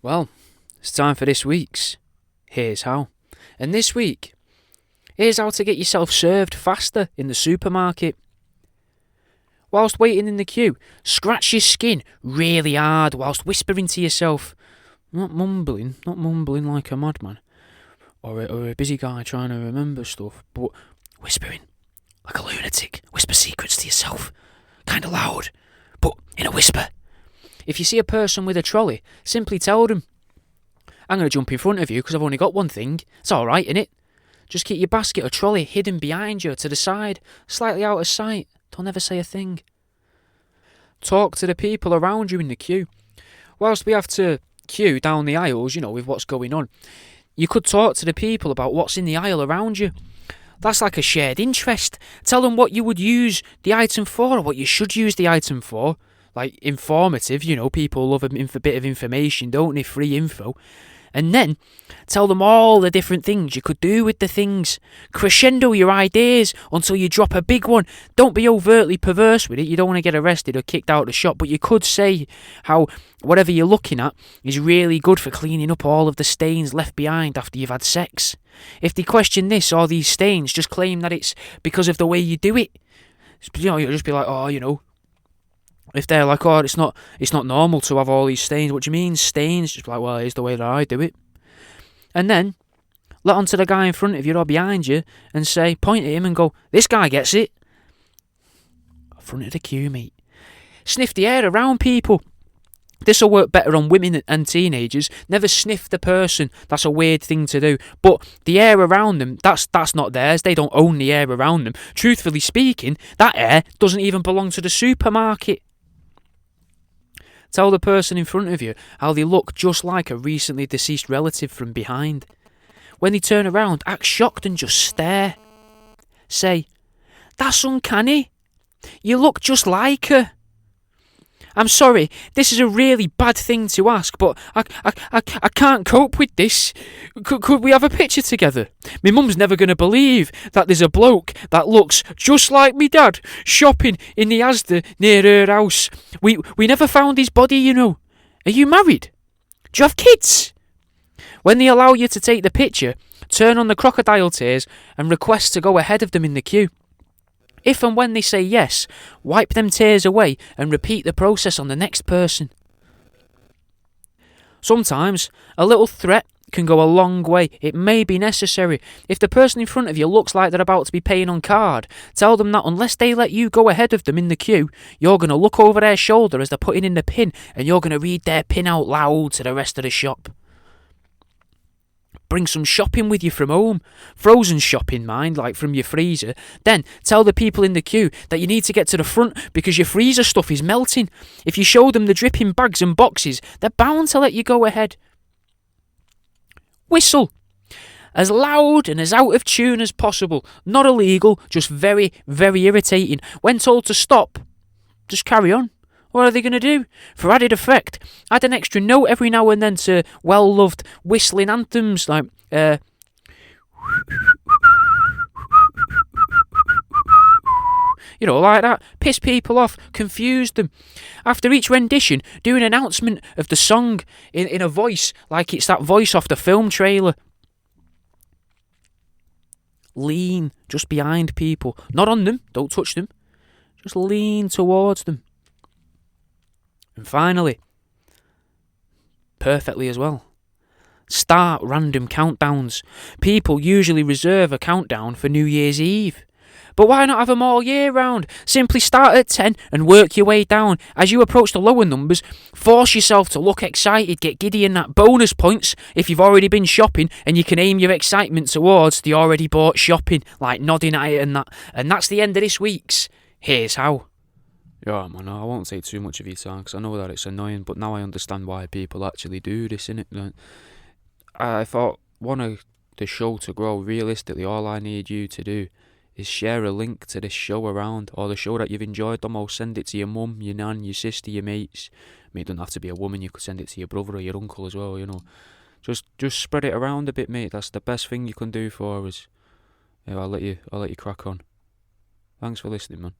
Well, it's time for this week's Here's How. And this week, here's how to get yourself served faster in the supermarket. Whilst waiting in the queue, scratch your skin really hard whilst whispering to yourself. Not mumbling like a madman or a busy guy trying to remember stuff, but whispering like a lunatic. Whisper secrets to yourself, kind of loud, but in a whisper. If you see a person with a trolley, simply tell them, I'm going to jump in front of you because I've only got one thing. It's alright, innit? Just keep your basket or trolley hidden behind you to the side, slightly out of sight. Don't ever say a thing. Talk to the people around you in the queue. Whilst we have to queue down the aisles, with what's going on, you could talk to the people about what's in the aisle around you. That's like a shared interest. Tell them what you would use the item for or what you should use the item for. Like informative, people love a bit of information, don't they? Free info. And then tell them all the different things you could do with the things. Crescendo your ideas until you drop a big one. Don't be overtly perverse with it. You don't want to get arrested or kicked out of the shop. But you could say how whatever you're looking at is really good for cleaning up all of the stains left behind after you've had sex. If they question this or these stains, just claim that it's because of the way you do it. You'll just be like, if they're like, it's not normal to have all these stains. What do you mean, stains? Just be like, well, here's the way that I do it. And then, let on to the guy in front of you or behind you and say, point at him and go, this guy gets it. Front of the queue, mate. Sniff the air around people. This will work better on women and teenagers. Never sniff the person. That's a weird thing to do. But the air around them, that's not theirs. They don't own the air around them. Truthfully speaking, that air doesn't even belong to the supermarket. Tell the person in front of you how they look just like a recently deceased relative from behind. When they turn around, act shocked and just stare. Say, that's uncanny. You look just like her. I'm sorry, this is a really bad thing to ask, but I can't cope with this. Could we have a picture together? My mum's never going to believe that there's a bloke that looks just like me dad shopping in the Asda near her house. We never found his body, Are you married? Do you have kids? When they allow you to take the picture, turn on the crocodile tears and request to go ahead of them in the queue. If and when they say yes, wipe them tears away and repeat the process on the next person. Sometimes, a little threat can go a long way. It may be necessary. If the person in front of you looks like they're about to be paying on card, tell them that unless they let you go ahead of them in the queue, you're going to look over their shoulder as they're putting in the pin and you're going to read their pin out loud to the rest of the shop. Bring some shopping with you from home. Frozen shopping, mind, like from your freezer. Then tell the people in the queue that you need to get to the front because your freezer stuff is melting. If you show them the dripping bags and boxes, they're bound to let you go ahead. Whistle. As loud and as out of tune as possible. Not illegal, just very, very irritating. When told to stop, just carry on. What are they going to do? For added effect, add an extra note every now and then to well-loved whistling anthems like, like that. Piss people off, confuse them. After each rendition, do an announcement of the song in a voice, like it's that voice off the film trailer. Lean just behind people. Not on them, don't touch them. Just lean towards them. And finally, perfectly as well, start random countdowns. People usually reserve a countdown for New Year's Eve. But why not have them all year round? Simply start at 10 and work your way down. As you approach the lower numbers, force yourself to look excited, get giddy in that bonus points if you've already been shopping, and you can aim your excitement towards the already bought shopping, like nodding at it and that. And that's the end of this week's Here's How. Yeah, man, I won't take too much of your time because I know that it's annoying, but now I understand why people actually do this, innit? Like, I thought, want the show to grow, realistically, all I need you to do is share a link to this show around, or the show that you've enjoyed the most. Send it to your mum, your nan, your sister, your mates. I mean, it doesn't have to be a woman, you could send it to your brother or your uncle as well, Just spread it around a bit, mate. That's the best thing you can do for us. Yeah, I'll let you crack on. Thanks for listening, man.